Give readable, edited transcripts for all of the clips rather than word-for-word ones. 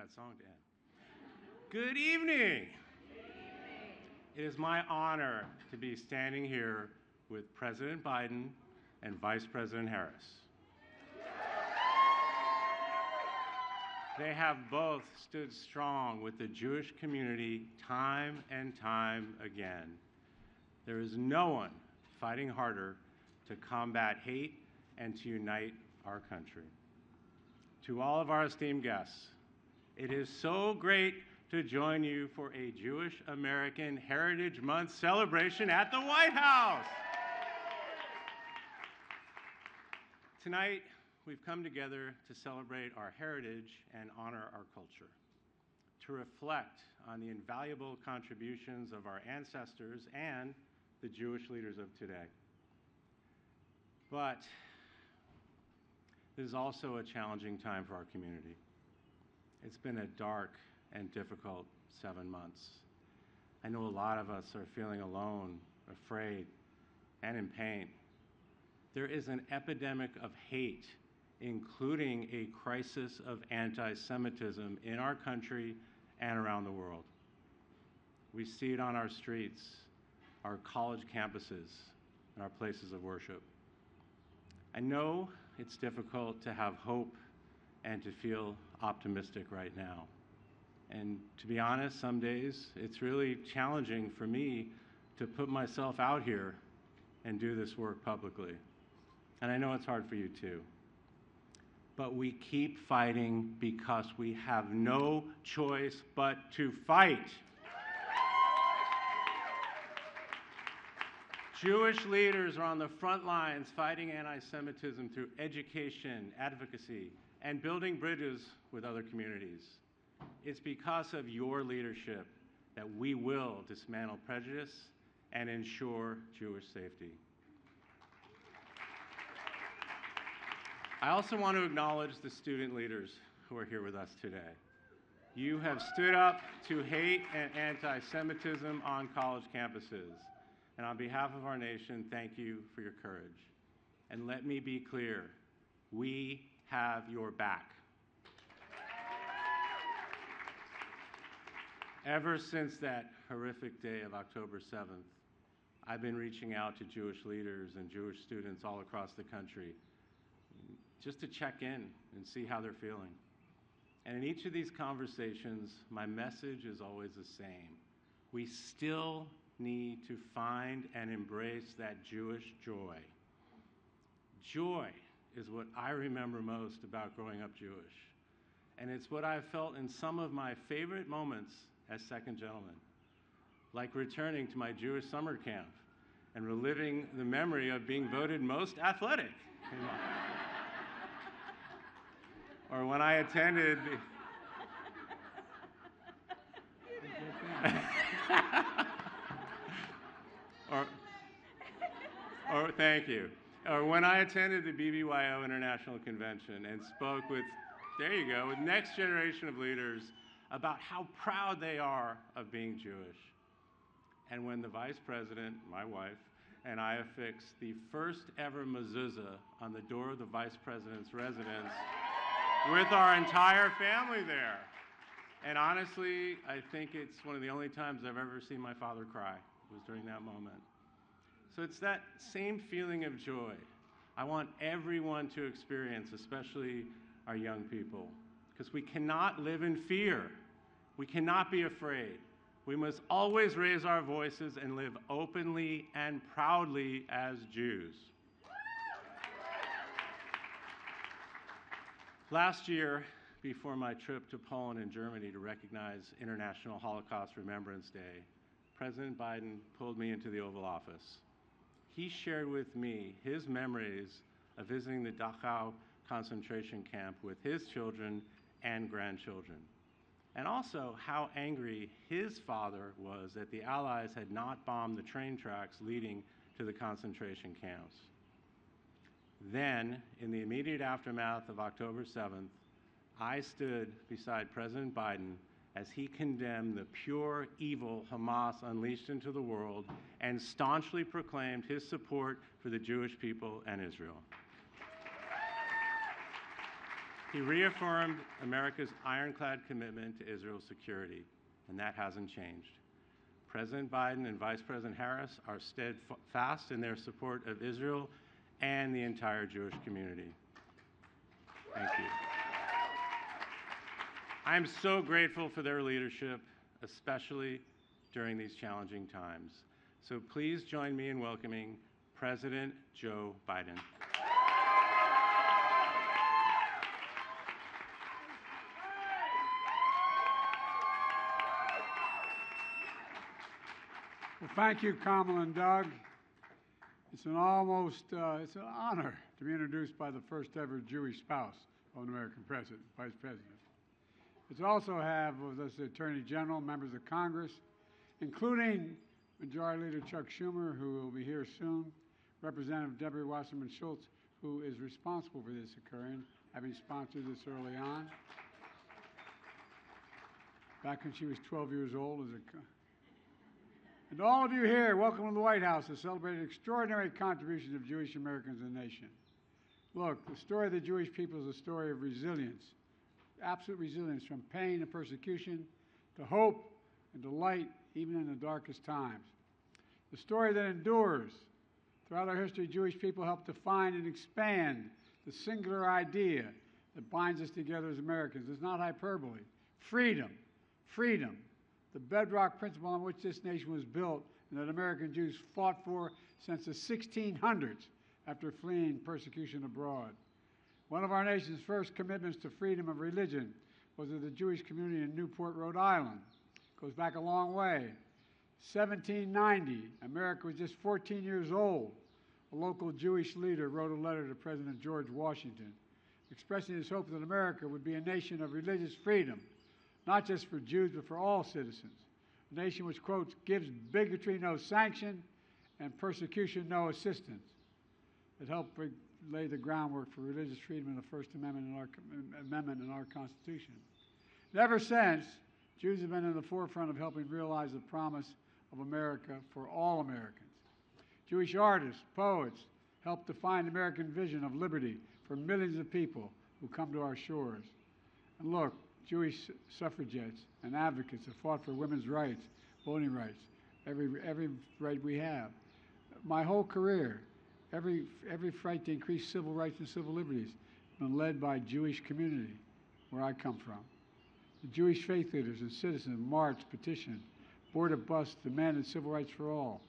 that song to end. Good evening. It is my honor to be standing here with President Biden and Vice President Harris. They have both stood strong with the Jewish community time and time again. There is no one fighting harder to combat hate and to unite our country. To all of our esteemed guests, it is so great to join you for a Jewish American Heritage Month celebration at the White House. Tonight, we've come together to celebrate our heritage and honor our culture, to reflect on the invaluable contributions of our ancestors and the Jewish leaders of today. But this is also a challenging time for our community. It's been a dark and difficult 7 months. I know a lot of us are feeling alone, afraid, and in pain. There is an epidemic of hate, including a crisis of anti-Semitism in our country and around the world. We see it on our streets, our college campuses, and our places of worship. I know it's difficult to have hope and to feel optimistic right now. And to be honest, some days it's really challenging for me to put myself out here and do this work publicly. And I know it's hard for you too. But we keep fighting because we have no choice but to fight. Jewish leaders are on the front lines fighting anti-Semitism through education, advocacy, and building bridges with other communities. It's because of your leadership that we will dismantle prejudice and ensure Jewish safety. I also want to acknowledge the student leaders who are here with us today. You have stood up to hate and anti-Semitism on college campuses. And on behalf of our nation, thank you for your courage. And let me be clear, we have your back. Ever since that horrific day of October 7th, I've been reaching out to Jewish leaders and Jewish students all across the country just to check in and see how they're feeling. And in each of these conversations, my message is always the same. We still need to find and embrace that Jewish joy. Joy is what I remember most about growing up Jewish. And it's what I've felt in some of my favorite moments as second gentleman, like returning to my Jewish summer camp and reliving the memory of being voted most athletic. Or when I attended thank you. Or when I attended the BBYO International Convention and spoke with, there you go, with next generation of leaders about how proud they are of being Jewish. And when the Vice President, my wife, and I affixed the first ever mezuzah on the door of the Vice President's residence with our entire family there. And honestly, I think it's one of the only times I've ever seen my father cry, was during that moment. So it's that same feeling of joy I want everyone to experience, especially our young people, because we cannot live in fear. We cannot be afraid. We must always raise our voices and live openly and proudly as Jews. Last year, before my trip to Poland and Germany to recognize International Holocaust Remembrance Day, President Biden pulled me into the Oval Office. He shared with me his memories of visiting the Dachau concentration camp with his children and grandchildren, and also how angry his father was that the Allies had not bombed the train tracks leading to the concentration camps. Then, in the immediate aftermath of October 7th, I stood beside President Biden as he condemned the pure evil Hamas unleashed into the world and staunchly proclaimed his support for the Jewish people and Israel. He reaffirmed America's ironclad commitment to Israel's security, and that hasn't changed. President Biden and Vice President Harris are steadfast in their support of Israel and the entire Jewish community. Thank you. I am so grateful for their leadership, especially during these challenging times. So please join me in welcoming President Joe Biden. Well, thank you, Kamala and Doug. It's an honor to be introduced by the first ever Jewish spouse of an American president, Vice President. It's also have with us the Attorney General, members of Congress, including Majority Leader Chuck Schumer, who will be here soon, Representative Deborah Wasserman Schultz, who is responsible for this occurring, having sponsored this early on. Back when she was 12 years old. And all of you here, welcome to the White House to celebrate extraordinary contributions of Jewish Americans in the nation. Look, the story of the Jewish people is a story of resilience, absolute resilience, from pain and persecution to hope and to light, even in the darkest times. The story that endures. Throughout our history, Jewish people helped define and expand the singular idea that binds us together as Americans. It's not hyperbole. Freedom. Freedom. The bedrock principle on which this nation was built and that American Jews fought for since the 1600s after fleeing persecution abroad. One of our nation's first commitments to freedom of religion was to the Jewish community in Newport, Rhode Island. It goes back a long way. 1790, America was just 14 years old. A local Jewish leader wrote a letter to President George Washington expressing his hope that America would be a nation of religious freedom, not just for Jews, but for all citizens. A nation which, quote, gives bigotry no sanction and persecution no assistance. It helped lay the groundwork for religious freedom in the First Amendment in our Constitution. And ever since, Jews have been in the forefront of helping realize the promise of America for all Americans. Jewish artists, poets, helped define the American vision of liberty for millions of people who come to our shores. And look, Jewish suffragettes and advocates have fought for women's rights, voting rights, every right we have. My whole career, every fight to increase civil rights and civil liberties has been led by Jewish community, where I come from. The Jewish faith leaders and citizens marched, petitioned, boarded a bus, demanded civil rights for all.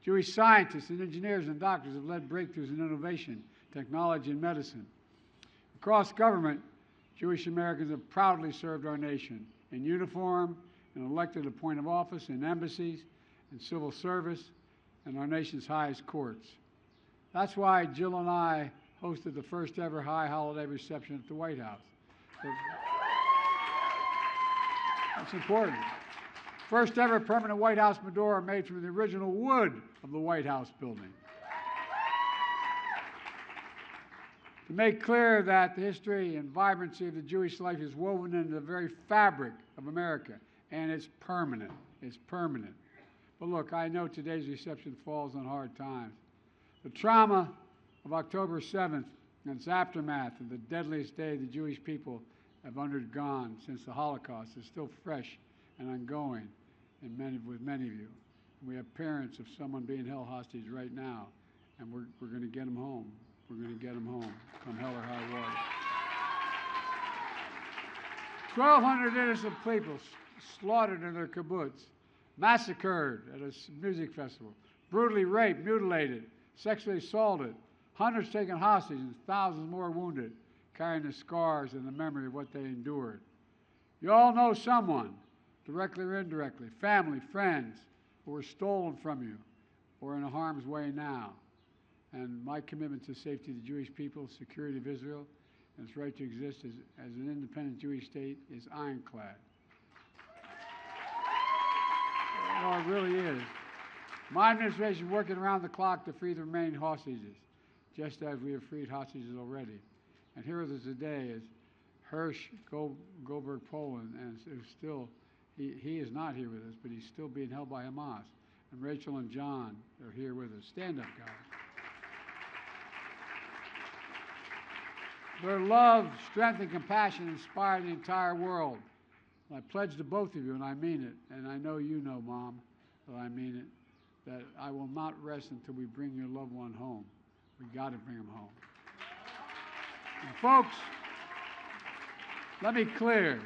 Jewish scientists and engineers and doctors have led breakthroughs in innovation, technology, and medicine. Across government, Jewish Americans have proudly served our nation in uniform and elected to point of office in embassies and civil service and our nation's highest courts. That's why Jill and I hosted the first ever high holiday reception at the White House. That's important. First ever permanent White House menorah made from the original wood of the White House building. To make clear that the history and vibrancy of the Jewish life is woven into the very fabric of America, and it's permanent. It's permanent. But look, I know today's reception falls on hard times. The trauma of October 7th and its aftermath of the deadliest day the Jewish people have undergone since the Holocaust is still fresh and ongoing with many of you. We have parents of someone being held hostage right now, and we're going to get them home. We're going to get them home, come hell or high water. 1,200 innocent people slaughtered in their kibbutz, massacred at a music festival, brutally raped, mutilated, sexually assaulted, hundreds taken hostage, and thousands more wounded, carrying the scars and the memory of what they endured. You all know someone, directly or indirectly, family, friends, who were stolen from you or in harm's way now. And my commitment to safety of the Jewish people, security of Israel, and its right to exist as an independent Jewish state is ironclad. No, it really is. My administration is working around the clock to free the remaining hostages, just as we have freed hostages already. And here with us today is Hirsch Goldberg Poland, and still, he is not here with us, but he's still being held by Hamas. And Rachel and John are here with us. Stand up, guys. Their love, strength, and compassion inspire the entire world. And I pledge to both of you, and I mean it, and I know you know, Mom, that I mean it, that I will not rest until we bring your loved one home. We got to bring him home. And folks, let me be clear.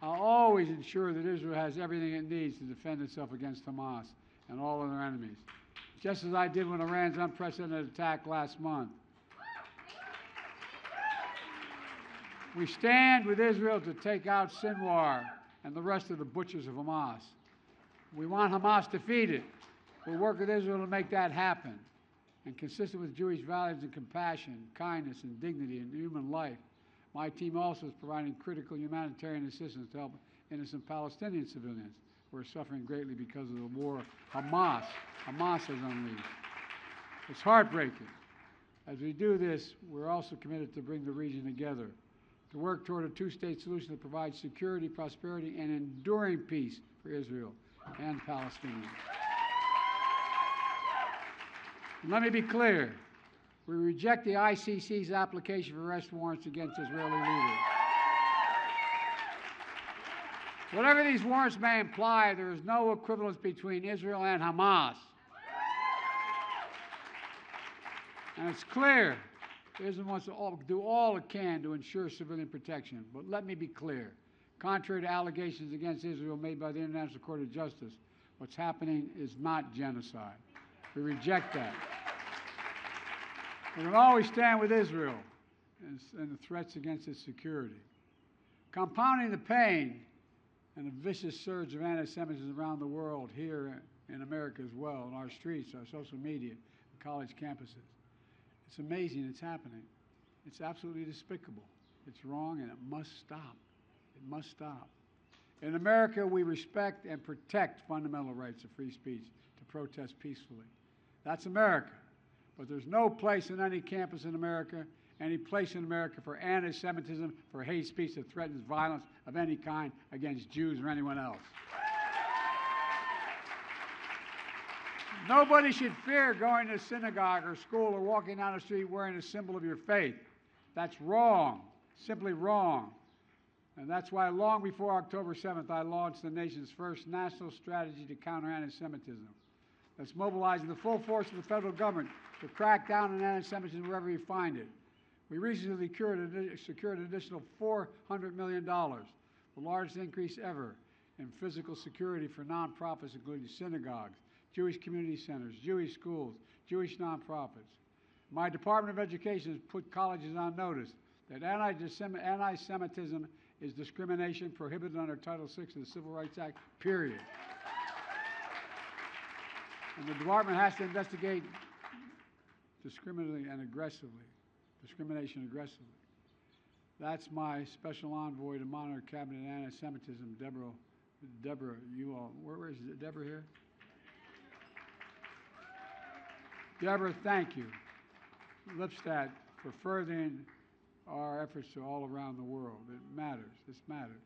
I'll always ensure that Israel has everything it needs to defend itself against Hamas and all of their enemies, just as I did when Iran's unprecedented attack last month. We stand with Israel to take out Sinwar and the rest of the butchers of Hamas. We want Hamas defeated. We'll work with Israel to make that happen. And consistent with Jewish values and compassion, kindness, and dignity in human life, my team also is providing critical humanitarian assistance to help innocent Palestinian civilians who are suffering greatly because of the war Hamas has unleashed. It's heartbreaking. As we do this, we're also committed to bring the region together, to work toward a two-state solution that provides security, prosperity, and enduring peace for Israel and Palestinians. And let me be clear. We reject the ICC's application for arrest warrants against Israeli leaders. Whatever these warrants may imply, there is no equivalence between Israel and Hamas. And it's clear Israel wants to do all it can to ensure civilian protection. But let me be clear. Contrary to allegations against Israel made by the International Court of Justice, what's happening is not genocide. We reject that. We're going to always stand with Israel and the threats against its security. Compounding the pain and the vicious surge of anti-Semitism around the world, here in America as well, in our streets, our social media, and college campuses. It's amazing it's happening. It's absolutely despicable. It's wrong, and it must stop. It must stop. In America, we respect and protect fundamental rights of free speech to protest peacefully. That's America. But there's no place in any campus in America, any place in America for anti-Semitism, for hate speech that threatens violence of any kind against Jews or anyone else. Nobody should fear going to synagogue or school or walking down the street wearing a symbol of your faith. That's wrong, simply wrong. And that's why long before October 7th, I launched the nation's first national strategy to counter anti-Semitism. That's mobilizing the full force of the federal government to crack down on anti-Semitism wherever you find it. We recently secured an additional $400 million, the largest increase ever in physical security for nonprofits, including synagogues, Jewish community centers, Jewish schools, Jewish nonprofits. My Department of Education has put colleges on notice that anti-Semitism is discrimination prohibited under Title VI of the Civil Rights Act, period. And the department has to investigate discrimination aggressively. That's my special envoy to monitor cabinet anti-Semitism, Deborah, you all, where is Deborah here? Deborah, thank you. Lipstadt, for furthering our efforts to all around the world. It matters. This matters.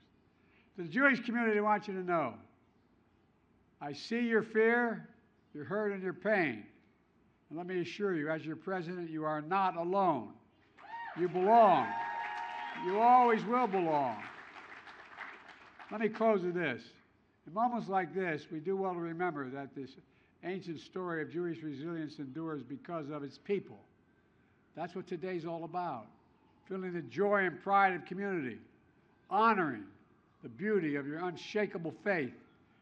To the Jewish community, I want you to know, I see your fear, your hurt, and your pain. And let me assure you, as your president, you are not alone. You belong. You always will belong. Let me close with this. In moments like this, we do well to remember that this ancient story of Jewish resilience endures because of its people. That's what today's all about. Feeling the joy and pride of community, honoring the beauty of your unshakable faith,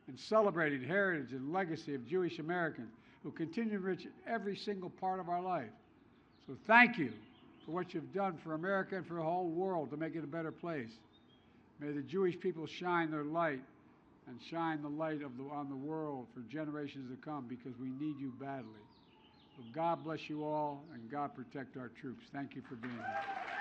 and celebrating heritage and legacy of Jewish Americans who continue to enrich every single part of our life. So thank you for what you've done for America and for the whole world to make it a better place. May the Jewish people shine their light and shine the light on the world for generations to come, because we need you badly. So God bless you all, and God protect our troops. Thank you for being here.